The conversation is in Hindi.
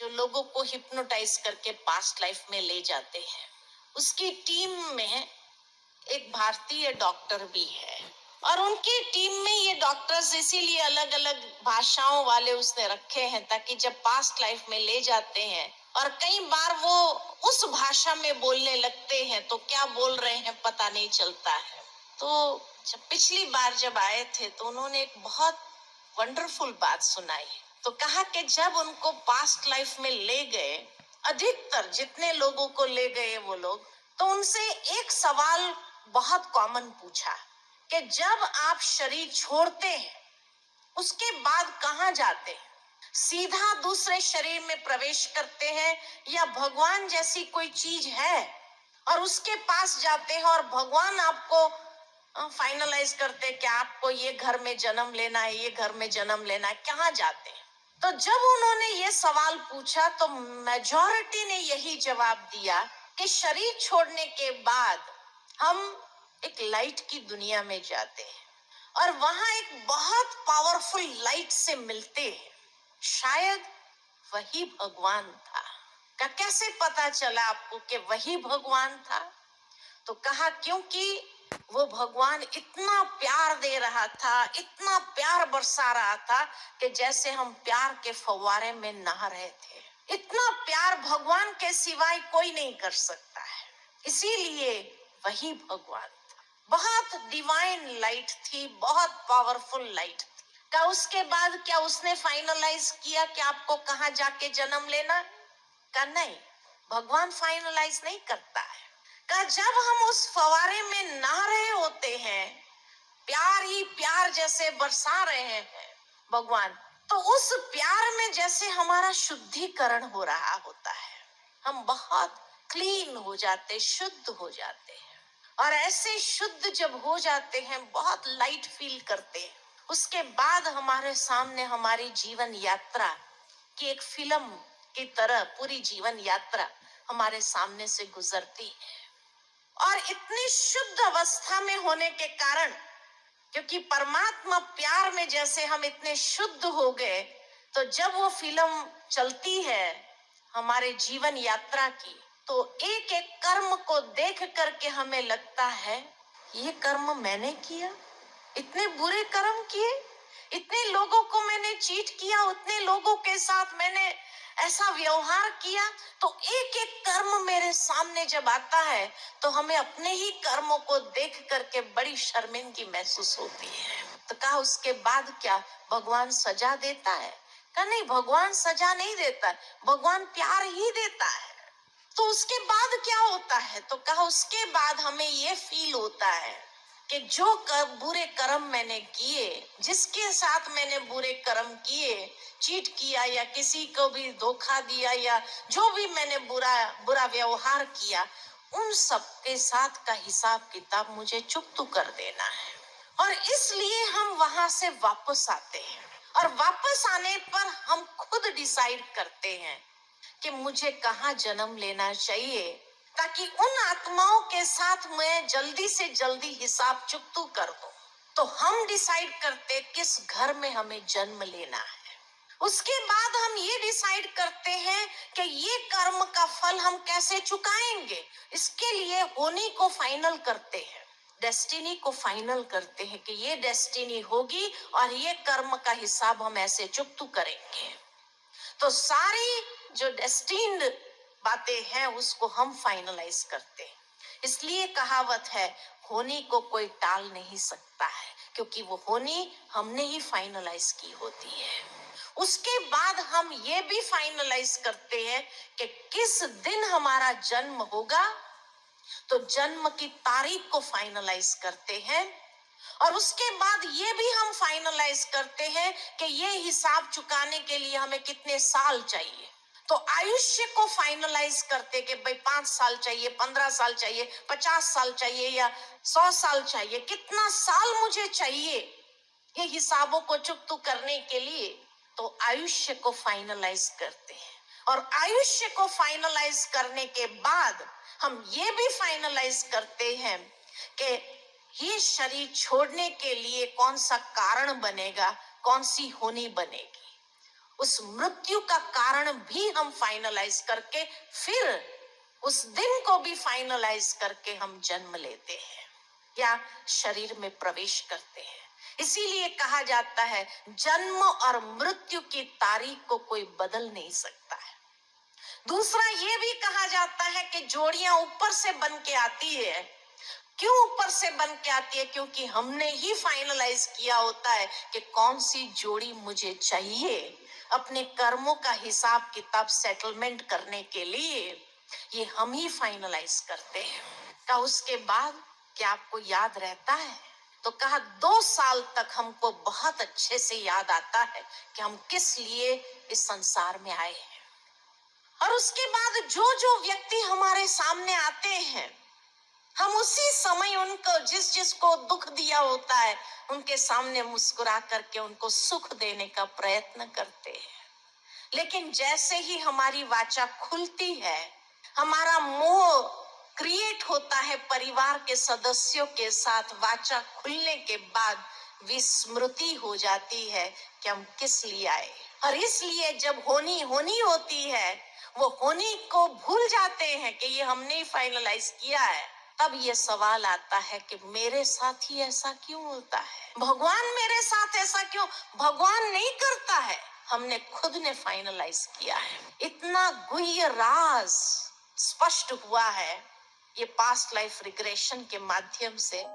जो लोगों को हिप्नोटाइज करके पास्ट लाइफ में ले जाते हैं, उसकी टीम में एक भारतीय डॉक्टर भी है। और उनकी टीम में ये डॉक्टर्स इसीलिए अलग अलग भाषाओं वाले उसने रखे हैं ताकि जब पास्ट लाइफ में ले जाते हैं और कई बार वो उस भाषा में बोलने लगते हैं तो क्या बोल रहे हैं पता नहीं चलता है। तो जब पिछली बार जब आए थे तो उन्होंने एक बहुत वंडरफुल बात सुनाई। तो कहा कि जब उनको पास्ट लाइफ में ले गए, अधिकतर जितने लोगों को ले गए वो लोग, तो उनसे एक सवाल बहुत कॉमन पूछा कि जब आप शरीर छोड़ते हैं उसके बाद कहाँ जाते हैं? सीधा दूसरे शरीर में प्रवेश करते हैं या भगवान जैसी कोई चीज है और उसके पास जाते हैं और भगवान आपको फाइनलाइज करते हैं कि आपको ये घर में जन्म लेना है, ये घर में जन्म लेना है, कहाँ जाते हैं? तो जब उन्होंने ये सवाल पूछा तो मेजॉरिटी ने यही जवाब दिया कि शरीर छोड़ने के बाद हम एक लाइट की दुनिया में जाते हैं और वहां एक बहुत पावरफुल लाइट से मिलते हैं। शायद वही भगवान था। का कैसे पता चला आपको कि वही भगवान था? तो कहा क्योंकि वो भगवान इतना प्यार दे रहा था, इतना प्यार बरसा रहा था कि जैसे हम प्यार के फव्वारे में नहा रहे थे। इतना प्यार भगवान के सिवाय कोई नहीं कर सकता है, इसीलिए वही भगवान था। बहुत डिवाइन लाइट थी, बहुत पावरफुल लाइट थी। क्या उसके बाद क्या उसने फाइनलाइज किया कि आपको कहाँ जाके जन्म लेना? का नहीं, भगवान फाइनलाइज नहीं करता है। का जब हम उस फवारे में नहा रहे होते हैं, प्यार ही प्यार जैसे बरसा रहे हैं भगवान, तो उस प्यार में जैसे हमारा शुद्धिकरण हो रहा होता है, हम बहुत क्लीन हो जाते, शुद्ध हो जाते हैं। और ऐसे शुद्ध जब हो जाते हैं, बहुत लाइट फील करते हैं, उसके बाद हमारे सामने हमारी जीवन यात्रा की एक फिल्म की तरह पूरी जीवन यात्रा हमारे सामने से गुजरती है। और इतनी शुद्ध अवस्था में होने के कारण, क्योंकि परमात्मा प्यार में जैसे हम इतने शुद्ध हो गए, तो जब वो फिल्म चलती है हमारे जीवन यात्रा की, तो एक एक कर्म को देख करके हमें लगता है ये कर्म मैंने किया, इतने बुरे कर्म किए, इतने लोगों को मैंने चीट किया, उतने लोगों के साथ मैंने ऐसा व्यवहार किया। तो एक एक कर्म मेरे सामने जब आता है तो हमें अपने ही कर्मों को देख करके बड़ी शर्मिंदगी महसूस होती है। तो कहा उसके बाद क्या भगवान सजा देता है? कहा नहीं, भगवान सजा नहीं देता, भगवान प्यार ही देता है। तो उसके बाद क्या होता है? तो कहा उसके बाद हमें ये फील होता है कि जो बुरे कर्म मैंने किए, जिसके साथ मैंने बुरे कर्म किए, चीट किया या किसी को भी धोखा दिया या जो भी मैंने बुरा व्यवहार किया, उन सब के साथ का हिसाब किताब मुझे चुकता कर देना है। और इसलिए हम वहां से वापस आते हैं और वापस आने पर हम खुद डिसाइड करते हैं कि मुझे कहाँ जन्म लेना चाहिए, ताकि उन आत्माओं के साथ मैं जल्दी से जल्दी हिसाब चुकता कर दूं। तो हम डिसाइड करते किस घर में हमें जन्म लेना है। उसके बाद हम ये डिसाइड करते हैं कि ये कर्म का फल हम कैसे चुकाएंगे। इसके होने होनी को फाइनल करते हैं, डेस्टिनी को फाइनल करते हैं कि ये डेस्टिनी होगी और ये कर्म का हिसाब हम ऐसे चुकता करेंगे। तो सारी जो डेस्टिन्ड बातें हैं उसको हम फाइनलाइज करते हैं। इसलिए कहावत है, होनी को कोई टाल नहीं सकता है, क्योंकि वो होनी हमने ही फाइनलाइज की होती है। उसके बाद हम ये भी फाइनलाइज करते हैं कि किस दिन हमारा जन्म होगा, तो जन्म की तारीख को फाइनलाइज करते हैं। और उसके बाद ये भी हम फाइनलाइज करते हैं कि ये हिसाब चुकाने के लिए हमें कितने साल चाहिए। तो आयुष्य को फाइनलाइज करते कि भाई 5 साल चाहिए, 15 साल चाहिए, 50 साल चाहिए या 100 साल चाहिए, कितना साल मुझे चाहिए ये हिसाबों को चुकता करने के लिए। तो आयुष्य को फाइनलाइज करते हैं और आयुष्य को फाइनलाइज करने के बाद हम ये भी फाइनलाइज करते हैं कि ये शरीर छोड़ने के लिए कौन सा कारण बनेगा, कौन सी होनी बनेगी। उस मृत्यु का कारण भी हम फाइनलाइज करके फिर उस दिन को भी फाइनलाइज करके हम जन्म लेते हैं या शरीर में प्रवेश करते हैं। इसीलिए कहा जाता है जन्म और मृत्यु की तारीख को कोई बदल नहीं सकता है। दूसरा ये भी कहा जाता है कि जोड़ियां ऊपर से बन के आती है। क्यों ऊपर से बन के आती है? क्योंकि हमने ही फाइनलाइज किया होता है कि कौन सी जोड़ी मुझे चाहिए अपने कर्मों का हिसाब किताब सेटलमेंट करने के लिए। ये हम ही फाइनलाइज करते हैं। का उसके बाद क्या आपको याद रहता है? तो कहा 2 साल तक हमको बहुत अच्छे से याद आता है कि हम किस लिए इस संसार में आए हैं। और उसके बाद जो जो व्यक्ति हमारे सामने आते हैं हम उसी समय उनको जिसको दुख दिया होता है उनके सामने मुस्कुरा करके उनको सुख देने का प्रयत्न करते हैं। लेकिन जैसे ही हमारी वाचा खुलती है, हमारा मोह क्रिएट होता है परिवार के सदस्यों के साथ, वाचा खुलने के बाद विस्मृति हो जाती है कि हम किस लिए आए। और इसलिए जब होनी होती है वो होनी को भूल जाते हैं कि ये हमने ही फाइनलाइज किया है। तब ये सवाल आता है कि मेरे साथ ही ऐसा क्यों होता है? भगवान मेरे साथ ऐसा क्यों? भगवान नहीं करता है, हमने खुद ने फाइनलाइज किया है। इतना गुह्य राज स्पष्ट हुआ है ये पास्ट लाइफ रिग्रेशन के माध्यम से।